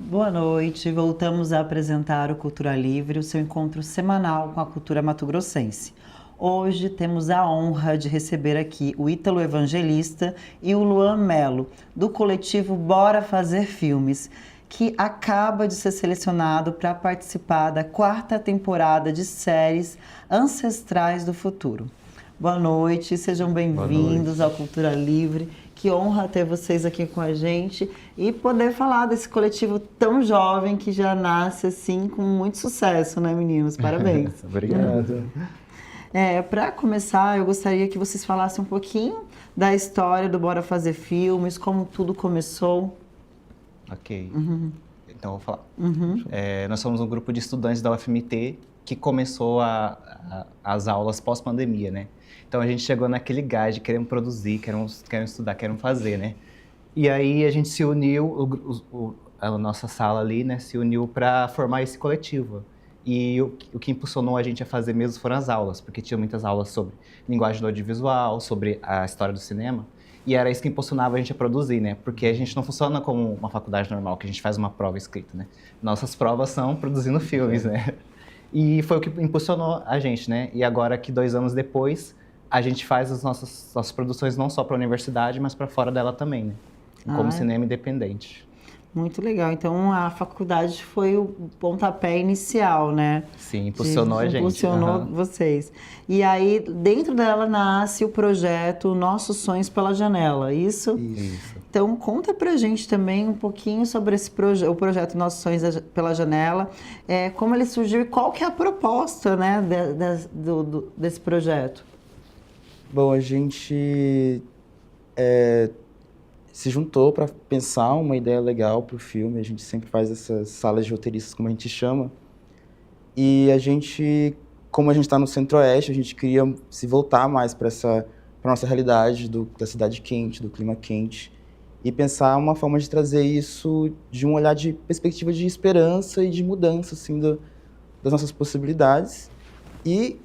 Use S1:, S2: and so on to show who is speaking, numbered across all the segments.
S1: Boa noite, voltamos a apresentar o Cultura Livre, o seu encontro semanal com a cultura mato-grossense. Hoje temos a honra de receber aqui o Ítalo Evangelista e o Luan Melo, do coletivo Bora Fazer Filmes, que acaba de ser selecionado para participar da 4ª temporada de séries Ancestrais do Futuro. Boa noite, sejam bem-vindos ao Cultura Livre. Que honra ter vocês aqui com a gente e poder falar desse coletivo tão jovem que já nasce assim com muito sucesso, né, meninos? Parabéns.
S2: Obrigado.
S1: Para começar, eu gostaria que vocês falassem um pouquinho da história do Bora Fazer Filmes, como tudo começou.
S2: Ok. Então, eu vou falar. Nós somos um grupo de estudantes da UFMT que começou as aulas pós-pandemia, né? Então, a gente chegou naquele gás de queremos produzir, queremos estudar, queremos fazer, né? E aí, a gente se uniu, a nossa sala ali, né, se uniu para formar esse coletivo. E o que impulsionou a gente a fazer mesmo foram as aulas, porque tinha muitas aulas sobre linguagem do audiovisual, sobre a história do cinema. E era isso que impulsionava a gente a produzir, né? Porque a gente não funciona como uma faculdade normal, que a gente faz uma prova escrita, né? Nossas provas são produzindo filmes, né? E foi o que impulsionou a gente, né? E agora que 2 anos depois, a gente faz as nossas produções não só para a universidade, mas para fora dela também, né? Como cinema independente.
S1: Muito legal. Então, a faculdade foi o pontapé inicial, né?
S2: Sim, impulsionou a gente.
S1: Impulsionou vocês. E aí, dentro dela nasce o projeto Nossos Sonhos pela Janela, isso?
S2: Isso.
S1: Então, conta pra gente também um pouquinho sobre o projeto Nossos Sonhos pela Janela, como ele surgiu e qual que é a proposta, né, desse projeto.
S3: Bom, a gente se juntou para pensar uma ideia legal para o filme. A gente sempre faz essas salas de roteiristas, como a gente chama. E a gente, como a gente está no Centro-Oeste, a gente queria se voltar mais para nossa realidade da cidade quente, do clima quente, e pensar uma forma de trazer isso de um olhar de perspectiva de esperança e de mudança, assim, das nossas possibilidades. E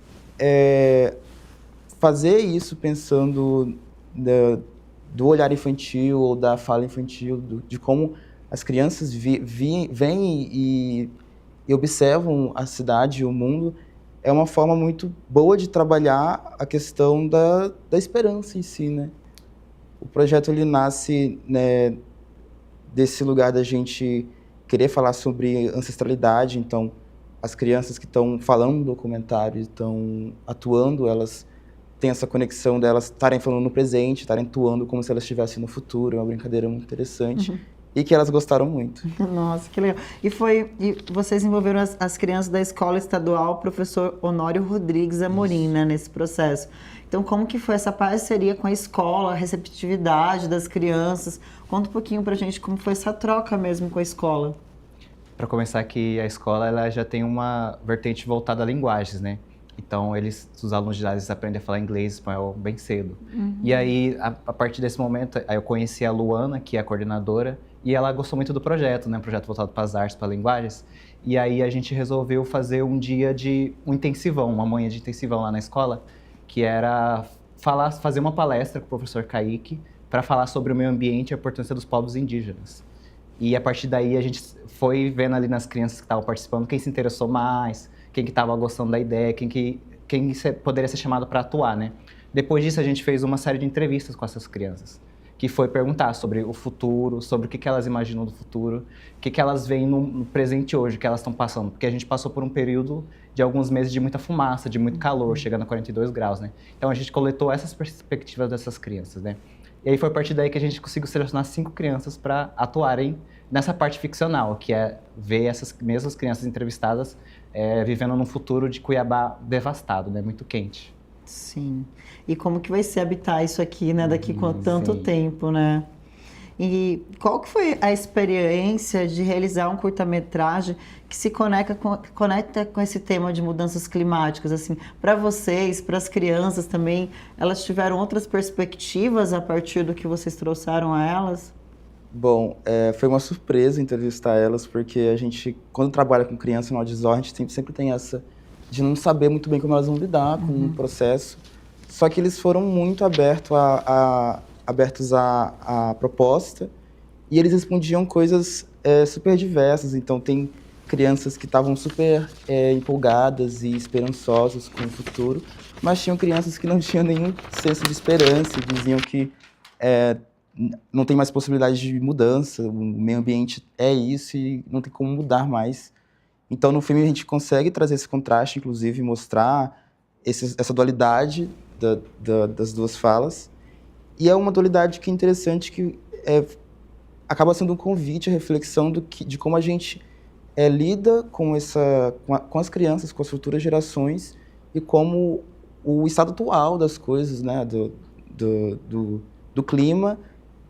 S3: fazer isso pensando do olhar infantil ou da fala infantil, de como as crianças vêm e observam a cidade e o mundo, é uma forma muito boa de trabalhar a questão da esperança em si, né? O projeto ele nasce, né, desse lugar da gente querer falar sobre ancestralidade. Então, as crianças que estão falando no documentário, estão atuando, elas tem essa conexão delas estarem falando no presente, estarem atuando como se elas estivessem no futuro. É uma brincadeira muito interessante e que elas gostaram muito.
S1: Nossa, que legal. E vocês envolveram as crianças da Escola Estadual Professor Honório Rodrigues Amorim, né, nesse processo. Então, como que foi essa parceria com a escola, a receptividade das crianças? Conta um pouquinho pra gente como foi essa troca mesmo com a escola.
S2: Para começar aqui, a escola ela já tem uma vertente voltada a linguagens, né? Então, os alunos de lá, eles aprendem a falar inglês e espanhol bem cedo. E aí, a partir desse momento, aí eu conheci a Luana, que é a coordenadora, e ela gostou muito do projeto, né? Um projeto voltado para as artes, para linguagens. E aí, a gente resolveu fazer um dia um intensivão, uma manhã de intensivão lá na escola, que era fazer uma palestra com o professor Kaique para falar sobre o meio ambiente e a importância dos povos indígenas. E a partir daí, a gente foi vendo ali nas crianças que estavam participando quem se interessou mais, quem que estava gostando da ideia, quem poderia ser chamado para atuar, né? Depois disso, a gente fez uma série de entrevistas com essas crianças, que foi perguntar sobre o futuro, sobre o que elas imaginam do futuro, o que elas veem no presente hoje, o que elas estão passando. Porque a gente passou por um período de alguns meses de muita fumaça, de muito calor, chegando a 42 graus, né? Então, a gente coletou essas perspectivas dessas crianças, né? E aí foi a partir daí que a gente conseguiu selecionar 5 crianças para atuarem nessa parte ficcional, que é ver essas mesmas crianças entrevistadas vivendo num futuro de Cuiabá devastado, né? Muito quente.
S1: Sim. E como que vai ser habitar isso aqui, né? Daqui com tanto tempo, né? E qual que foi a experiência de realizar um curta-metragem que se conecta com esse tema de mudanças climáticas? Assim, para vocês, para as crianças também, elas tiveram outras perspectivas a partir do que vocês trouxeram a elas?
S3: Bom, foi uma surpresa entrevistar elas, porque a gente, quando trabalha com criança no audiovisual, a gente sempre tem essa de não saber muito bem como elas vão lidar com o processo. Só que eles foram muito abertos à proposta, e eles respondiam coisas super diversas. Então, tem crianças que estavam super empolgadas e esperançosas com o futuro, mas tinham crianças que não tinham nenhum senso de esperança e diziam que não tem mais possibilidade de mudança, o meio ambiente é isso e não tem como mudar mais. Então, no filme, a gente consegue trazer esse contraste, inclusive, mostrar essa dualidade das duas falas. E é uma dualidade que é interessante, que acaba sendo um convite à reflexão de como a gente lida com as crianças, com as futuras gerações, e como o estado atual das coisas, né, do clima,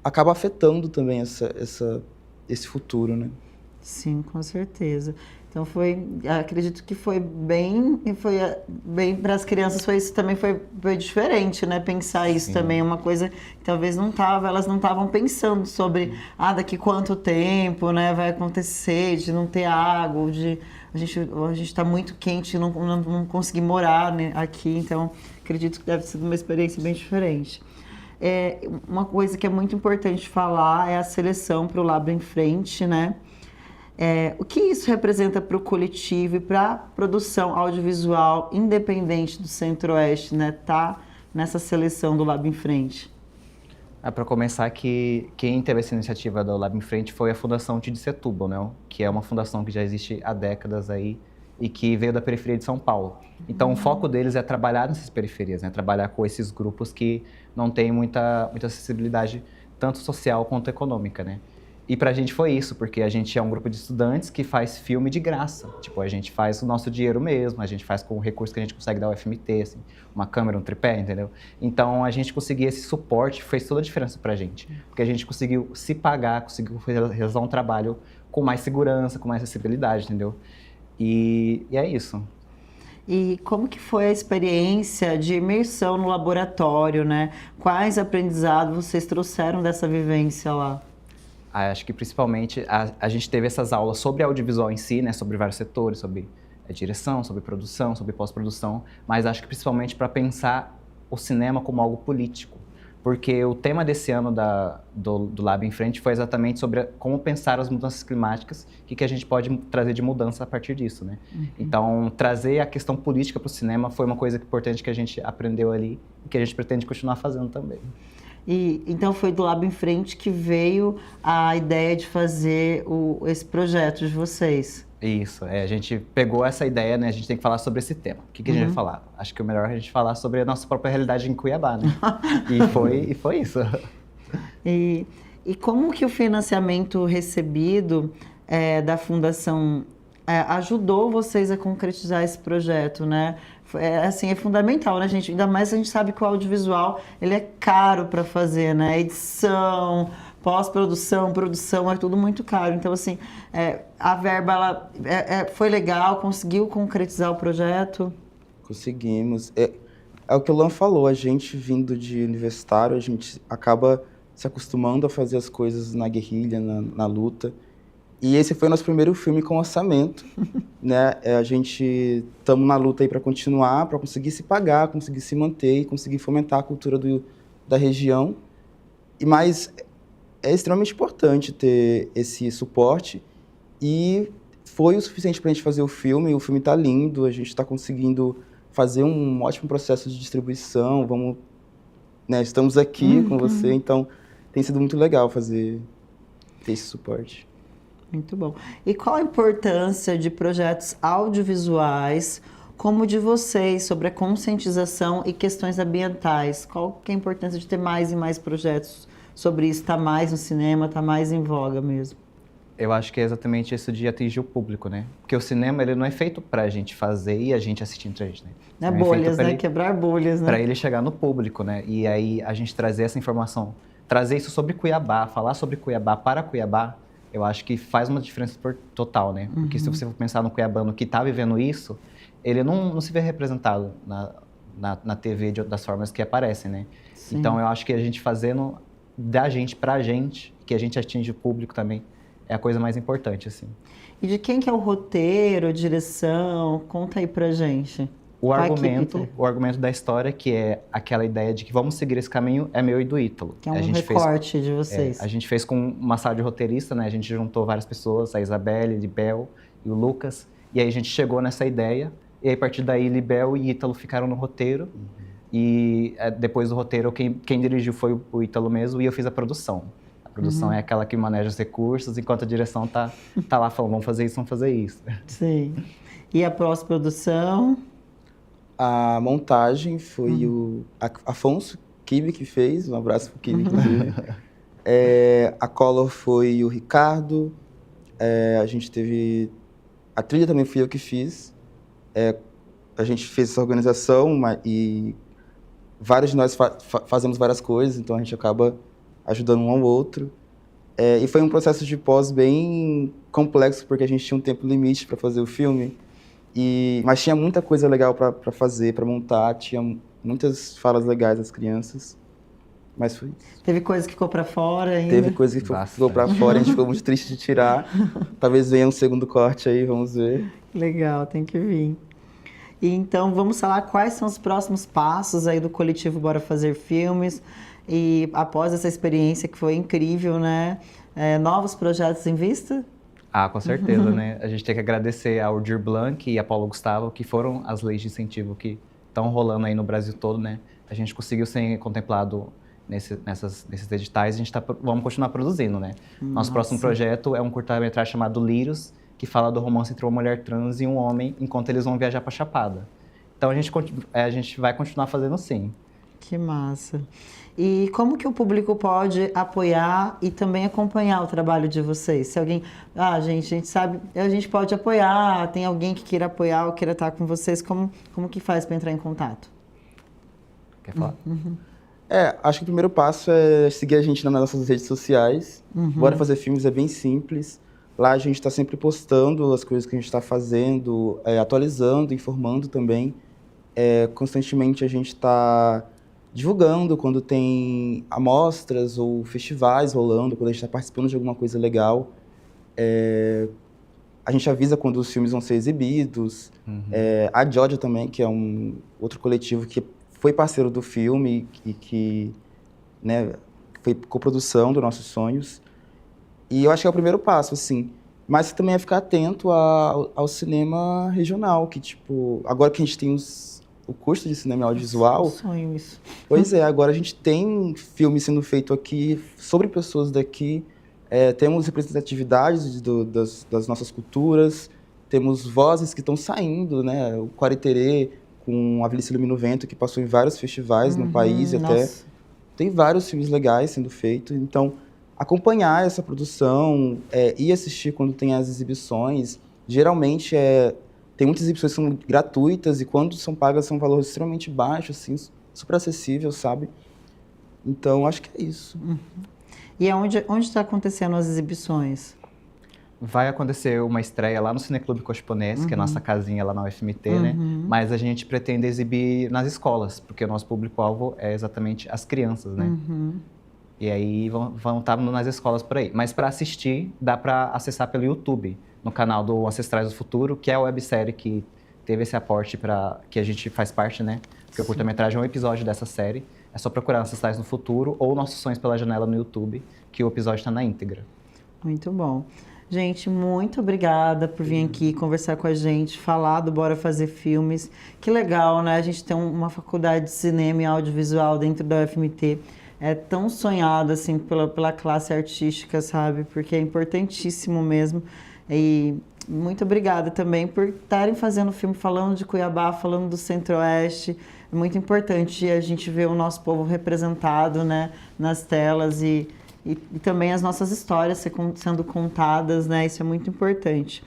S3: acaba afetando também esse futuro, né?
S1: Sim, com certeza. Então acredito que foi bem para as crianças, foi diferente, né? Pensar isso também, uma coisa que talvez elas não estavam pensando sobre, daqui quanto tempo, né, vai acontecer, de não ter água, a gente está muito quente, não conseguir morar, né, aqui, então acredito que deve ser uma experiência bem diferente. Uma coisa que é muito importante falar é a seleção para o Lab em Frente, né? O que isso representa para o coletivo e para a produção audiovisual independente do Centro-Oeste, né? Tá nessa seleção do Lab em Frente?
S2: Para começar, que quem teve essa iniciativa do Lab em Frente foi a Fundação Tid Setúbal, né? Que é uma fundação que já existe há décadas aí e que veio da periferia de São Paulo. Então, o foco deles é trabalhar nessas periferias, né? Trabalhar com esses grupos que não têm muita acessibilidade, tanto social quanto econômica, né? E pra gente foi isso, porque a gente é um grupo de estudantes que faz filme de graça. Tipo, a gente faz o nosso dinheiro mesmo, a gente faz com o recurso que a gente consegue da UFMT, assim, uma câmera, um tripé, entendeu? Então, a gente conseguir esse suporte fez toda a diferença pra gente. Porque a gente conseguiu se pagar, conseguiu realizar um trabalho com mais segurança, com mais acessibilidade, entendeu? E é isso.
S1: E como que foi a experiência de imersão no laboratório, né? Quais aprendizados vocês trouxeram dessa vivência lá?
S2: Acho que principalmente a gente teve essas aulas sobre audiovisual em si, né, sobre vários setores, sobre direção, sobre produção, sobre pós-produção, mas acho que principalmente para pensar o cinema como algo político. Porque o tema desse ano do Lab em Frente foi exatamente sobre como pensar as mudanças climáticas e que a gente pode trazer de mudança a partir disso, né? Então, trazer a questão política para o cinema foi uma coisa importante que a gente aprendeu ali e que a gente pretende continuar fazendo também.
S1: E então foi do Lab em Frente que veio a ideia de fazer esse projeto de vocês.
S2: Isso, a gente pegou essa ideia, né? A gente tem que falar sobre esse tema. O que a gente vai falar? Acho que o melhor é a gente falar sobre a nossa própria realidade em Cuiabá, né? e foi isso.
S1: E como que o financiamento recebido da Fundação ajudou vocês a concretizar esse projeto, né? Assim, é fundamental, né, gente? Ainda mais a gente sabe que o audiovisual, ele é caro para fazer, né? Edição, pós-produção, produção, é tudo muito caro. Então, assim, a verba, ela foi legal, conseguiu concretizar o projeto?
S3: Conseguimos. É o que o Lan falou, a gente vindo de universitário, a gente acaba se acostumando a fazer as coisas na guerrilha, na luta. E esse foi o nosso primeiro filme com orçamento, né? A gente estamos na luta aí para continuar, para conseguir se pagar, conseguir se manter e conseguir fomentar a cultura da região. Mas é extremamente importante ter esse suporte e foi o suficiente para a gente fazer o filme está lindo, a gente está conseguindo fazer um ótimo processo de distribuição, né, estamos aqui com você, então tem sido muito legal ter esse suporte.
S1: Muito bom. E qual a importância de projetos audiovisuais como o de vocês sobre a conscientização e questões ambientais? Qual que é a importância de ter mais e mais projetos sobre isso? Está mais no cinema, está mais em voga mesmo?
S2: Eu acho que é exatamente isso de atingir o público, né? Porque o cinema, ele não é feito pra gente fazer e a gente assistir entre a gente, né?
S1: Não é bolhas, né? Quebrar bolhas, né?
S2: Pra ele chegar no público, né? E aí a gente trazer essa informação, trazer isso sobre Cuiabá, falar sobre Cuiabá para Cuiabá, eu acho que faz uma diferença total, né? Porque se você for pensar no cuiabano que está vivendo isso, ele não se vê representado na TV das formas que aparecem, né? Sim. Então, eu acho que a gente fazendo da gente pra gente, que a gente atinge o público também, é a coisa mais importante, assim.
S1: E de quem que é o roteiro, a direção? Conta aí pra gente.
S2: O argumento da história, que é aquela ideia de que vamos seguir esse caminho, é meu e do Ítalo.
S1: Que é um recorte de vocês.
S2: A gente fez com uma sala de roteirista, né? A gente juntou várias pessoas, a Isabelle, Libel e o Lucas. E aí a gente chegou nessa ideia. E aí, a partir daí, Libel e Ítalo ficaram no roteiro. E depois do roteiro, quem dirigiu foi o Ítalo mesmo e eu fiz a produção. A produção é aquela que maneja os recursos, enquanto a direção tá lá falando, vamos fazer isso, vamos fazer isso.
S1: Sim. E a pós-produção?
S3: A montagem foi o Afonso Kibe que fez, um abraço pro Kibe, inclusive. A color foi o Ricardo, a gente teve... A trilha também fui eu que fiz. A gente fez essa organização e vários de nós fazemos várias coisas, então a gente acaba ajudando um ao outro. E foi um processo de pós bem complexo, porque a gente tinha um tempo limite para fazer o filme. Mas tinha muita coisa legal para fazer, para montar, tinha muitas falas legais das crianças, mas foi isso.
S1: Teve coisa que ficou para fora ainda?
S3: Teve coisa que ficou para fora, a gente ficou muito triste de tirar. Talvez venha um segundo corte aí, vamos ver.
S1: Legal, tem que vir. E então, vamos falar quais são os próximos passos aí do coletivo Bora Fazer Filmes. E após essa experiência que foi incrível, né? Novos projetos em vista?
S2: Com certeza, né? A gente tem que agradecer ao Aldir Blanc e a Paulo Gustavo, que foram as leis de incentivo que estão rolando aí no Brasil todo, né? A gente conseguiu ser contemplado nesses editais, vamos continuar produzindo, né? Nosso próximo projeto é um curta-metragem chamado Lírios, que fala do romance entre uma mulher trans e um homem, enquanto eles vão viajar para Chapada. Então a gente vai continuar fazendo sim.
S1: Que massa. E como que o público pode apoiar e também acompanhar o trabalho de vocês? Se alguém... a gente sabe... A gente pode apoiar, tem alguém que queira apoiar ou queira estar com vocês, como que faz para entrar em contato?
S2: Quer falar?
S3: Acho que o primeiro passo é seguir a gente nas nossas redes sociais. Bora Fazer Filmes é bem simples. Lá a gente está sempre postando as coisas que a gente está fazendo, atualizando, informando também. Constantemente a gente está divulgando quando tem amostras ou festivais rolando, quando a gente está participando de alguma coisa legal. A gente avisa quando os filmes vão ser exibidos. A Jojo também, que é um outro coletivo que foi parceiro do filme e que foi coprodução dos nossos sonhos. E eu acho que é o primeiro passo, assim. Mas também é ficar atento ao cinema regional, que, tipo, agora que a gente tem o curso de cinema audiovisual...
S1: Sonho isso.
S3: Pois agora a gente tem filme sendo feito aqui sobre pessoas daqui, temos representatividades das nossas culturas, temos vozes que estão saindo, né? O Quariterê, com a Velhice Ilumina o Vento, que passou em vários festivais no país até. Tem vários filmes legais sendo feitos, então acompanhar essa produção, ir assistir quando tem as exibições. Geralmente tem muitas exibições que são gratuitas e quando são pagas são um valor extremamente baixo, assim, super acessível, sabe? Então, acho que é isso.
S1: E onde está acontecendo as exibições?
S2: Vai acontecer uma estreia lá no Cineclube Cochiponense, que é a nossa casinha lá na UFMT, né? Mas a gente pretende exibir nas escolas, porque o nosso público-alvo é exatamente as crianças, né? E aí vão estar nas escolas por aí. Mas para assistir, dá para acessar pelo YouTube, no canal do Ancestrais do Futuro, que é a websérie que teve esse aporte que a gente faz parte, né? Porque o curta-metragem é um episódio dessa série. É só procurar Ancestrais no Futuro ou Nossos Sonhos pela Janela no YouTube, que o episódio está na íntegra.
S1: Muito bom. Gente, muito obrigada por vir aqui conversar com a gente, falar do Bora Fazer Filmes. Que legal, né? A gente tem uma faculdade de cinema e audiovisual dentro da UFMT. É tão sonhado, assim, pela classe artística, sabe? Porque é importantíssimo mesmo. E muito obrigada também por estarem fazendo filme falando de Cuiabá, falando do Centro-Oeste. É muito importante a gente ver o nosso povo representado, né, nas telas e também as nossas histórias sendo contadas, né? Isso é muito importante.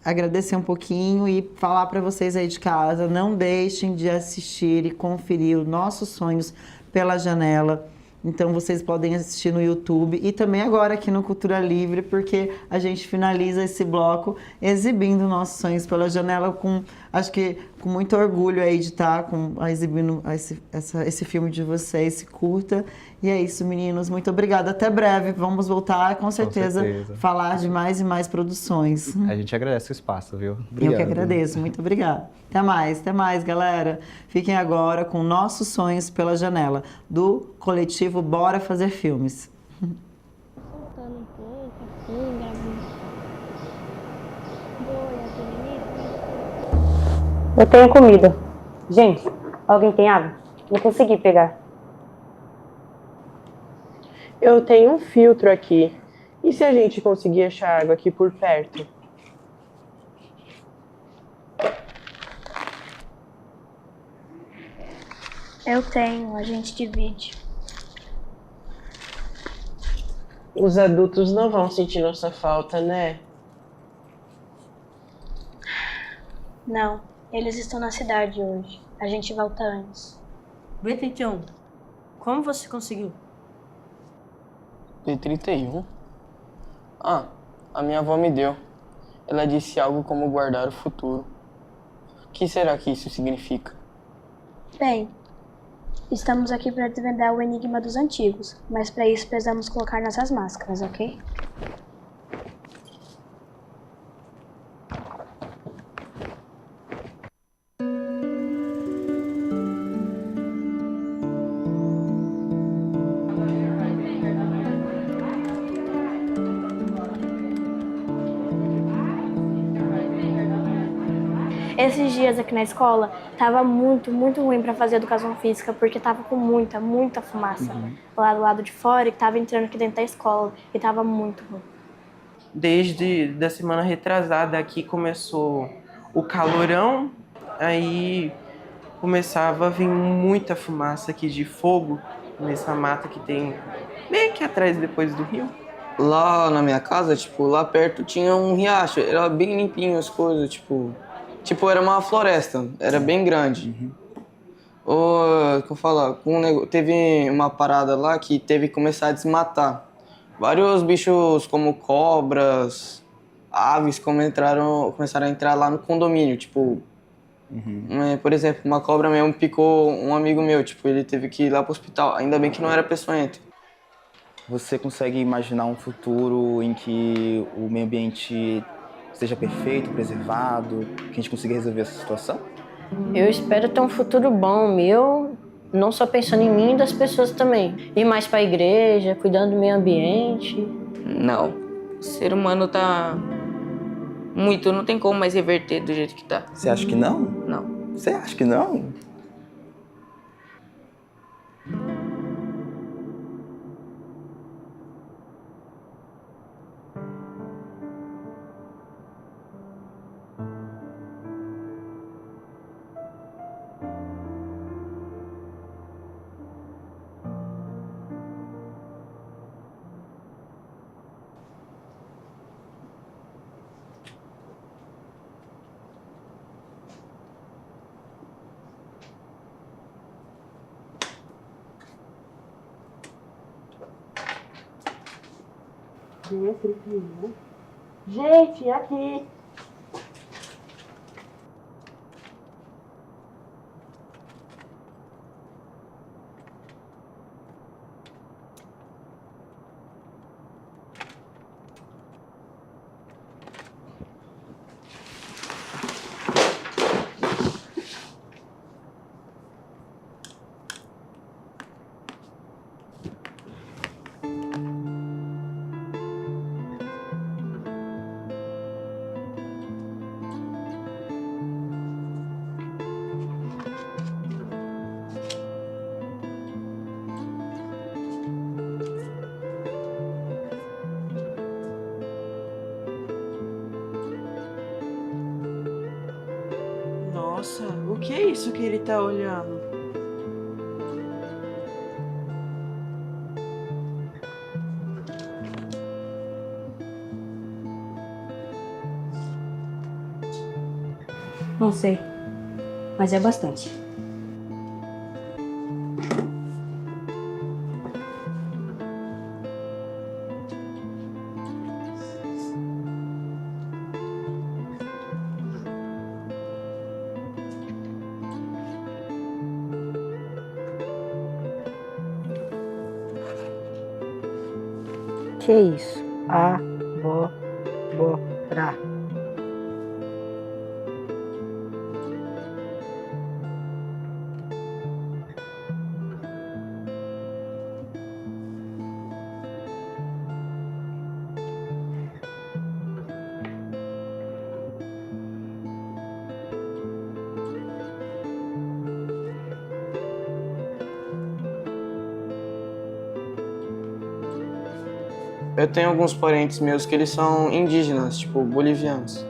S1: Agradecer um pouquinho e falar para vocês aí de casa, não deixem de assistir e conferir os Nossos Sonhos pela Janela. Então, vocês podem assistir no YouTube e também agora aqui no Cultura Livre, porque a gente finaliza esse bloco exibindo Nossos Sonhos pela Janela com Acho que com muito orgulho aí de estar exibindo esse filme de vocês, esse curta. E é isso, meninos. Muito obrigada. Até breve. Vamos voltar, com certeza, falar de mais e mais produções.
S2: A gente agradece o espaço, viu?
S1: Eu que agradeço. Muito obrigada. Até mais, galera. Fiquem agora com Nossos Sonhos pela Janela, do coletivo Bora Fazer Filmes.
S4: Soltando um pouco, assim, gravando.
S5: Eu tenho comida. Gente, alguém tem água? Não consegui pegar.
S6: Eu tenho um filtro aqui. E se a gente conseguir achar água aqui por perto?
S4: Eu tenho, a gente divide.
S6: Os adultos não vão sentir nossa falta, né?
S4: Não, eles estão na cidade hoje. A gente volta antes.
S7: B31, como você conseguiu?
S8: B31? Ah, a minha avó me deu. Ela disse algo como guardar o futuro. O que será que isso significa?
S4: Bem, estamos aqui para desvendar o enigma dos antigos, mas para isso precisamos colocar nossas máscaras, ok? Esses dias aqui na escola, tava muito ruim para fazer educação física, porque tava com muita fumaça lá do lado de fora, que tava entrando aqui dentro da escola, e tava muito ruim.
S6: Desde da semana retrasada aqui começou o calorão, aí começava a vir muita fumaça aqui de fogo nessa mata que tem bem aqui atrás depois do rio.
S8: Lá na minha casa, lá perto tinha um riacho. Era bem limpinho as coisas, era uma floresta, era bem grande. Que eu falo, teve uma parada lá que teve que começar a desmatar. Vários bichos como cobras, aves começaram a entrar lá no condomínio, por exemplo, uma cobra mesmo picou um amigo meu, ele teve que ir lá pro hospital. Ainda bem que não era peçonhento.
S3: Você consegue imaginar um futuro em que o meio ambiente seja perfeito, preservado, que a gente consiga resolver essa situação?
S7: Eu espero ter um futuro bom meu, não só pensando em mim e das pessoas também. Ir mais para a igreja, cuidando do meio ambiente.
S9: Não, o ser humano tá não tem como mais reverter do jeito que tá.
S3: Você acha que não?
S9: Não.
S3: Você acha que não?
S6: Gente, aqui! Nossa, o que é isso que ele tá olhando?
S5: Não sei, mas é bastante. Que isso? Abóbora.
S8: Eu tenho alguns parentes meus que eles são indígenas, tipo, bolivianos.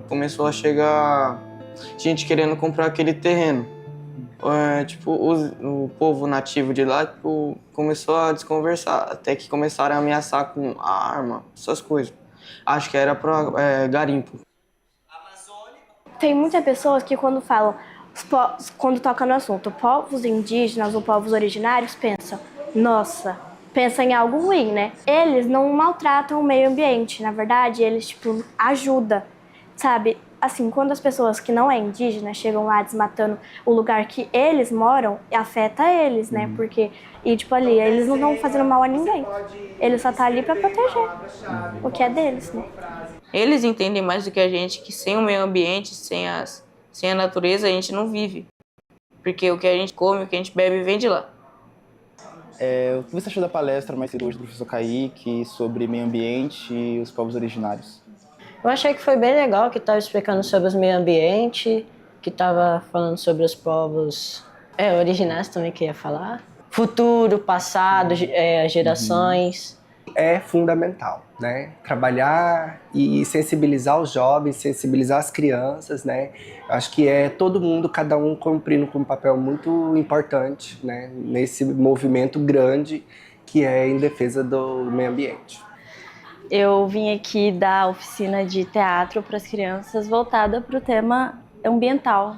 S8: Começou a chegar gente querendo comprar aquele terreno. Tipo, o povo nativo de lá, tipo, começou a desconversar, até que começaram a ameaçar com arma, essas coisas. Acho que era pra garimpo.
S4: Tem muitas pessoas que quando falam, quando toca no assunto, povos indígenas ou povos originários, pensam, nossa, pensa em algo ruim, né? Eles não maltratam o meio ambiente, na verdade, eles, tipo, ajudam, sabe? Assim, quando as pessoas que não é indígena chegam lá desmatando o lugar que eles moram, afeta eles, né? Porque, e tipo ali, eles não estão fazendo mal a ninguém. Eles só estão ali pra proteger o que é deles, né?
S9: Eles entendem mais do que a gente que sem o meio ambiente, sem a natureza, a gente não vive. Porque o que a gente come, o que a gente bebe, vem de lá.
S3: O que você achou da palestra mais cedo hoje do professor Kaique sobre meio ambiente e os povos originários?
S7: Eu achei que foi bem legal, que estava explicando sobre o meio ambiente, que estava falando sobre os povos originários também que ia falar. Futuro, passado, gerações.
S10: É fundamental, né? Trabalhar e sensibilizar os jovens, sensibilizar as crianças, né? Acho que é todo mundo, cada um cumprindo com um papel muito importante, né? Nesse movimento grande que é em defesa do meio ambiente.
S11: Eu vim aqui dar oficina de teatro para as crianças voltada para o tema ambiental.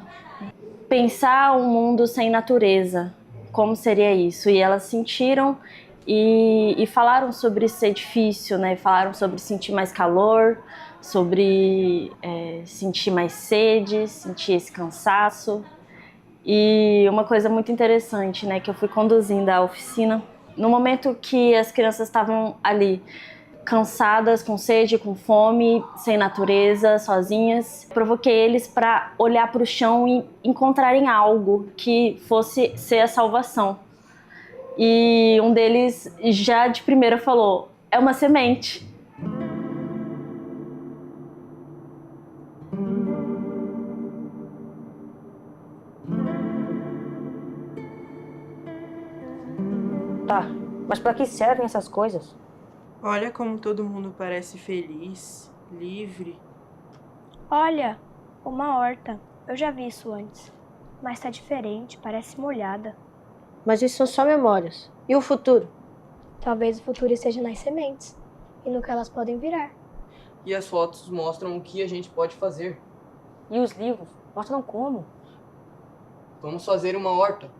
S11: Pensar um mundo sem natureza, como seria isso? E elas sentiram e falaram sobre ser difícil, né? Falaram sobre sentir mais calor, sobre sentir mais sede, sentir esse cansaço. E uma coisa muito interessante, né? Que eu fui conduzindo a oficina. No momento que as crianças estavam ali cansadas, com sede, com fome, sem natureza, sozinhas, provoquei eles para olhar para o chão e encontrarem algo que fosse ser a salvação. E um deles já de primeira falou, é uma semente.
S5: Tá, mas pra que servem essas coisas?
S6: Olha como todo mundo parece feliz, livre.
S4: Olha, uma horta. Eu já vi isso antes. Mas tá diferente, parece molhada.
S7: Mas isso são só memórias. E o futuro?
S4: Talvez o futuro esteja nas sementes e no que elas podem virar.
S8: E as fotos mostram o que a gente pode fazer.
S5: E os livros? Mostram como?
S8: Vamos fazer uma horta.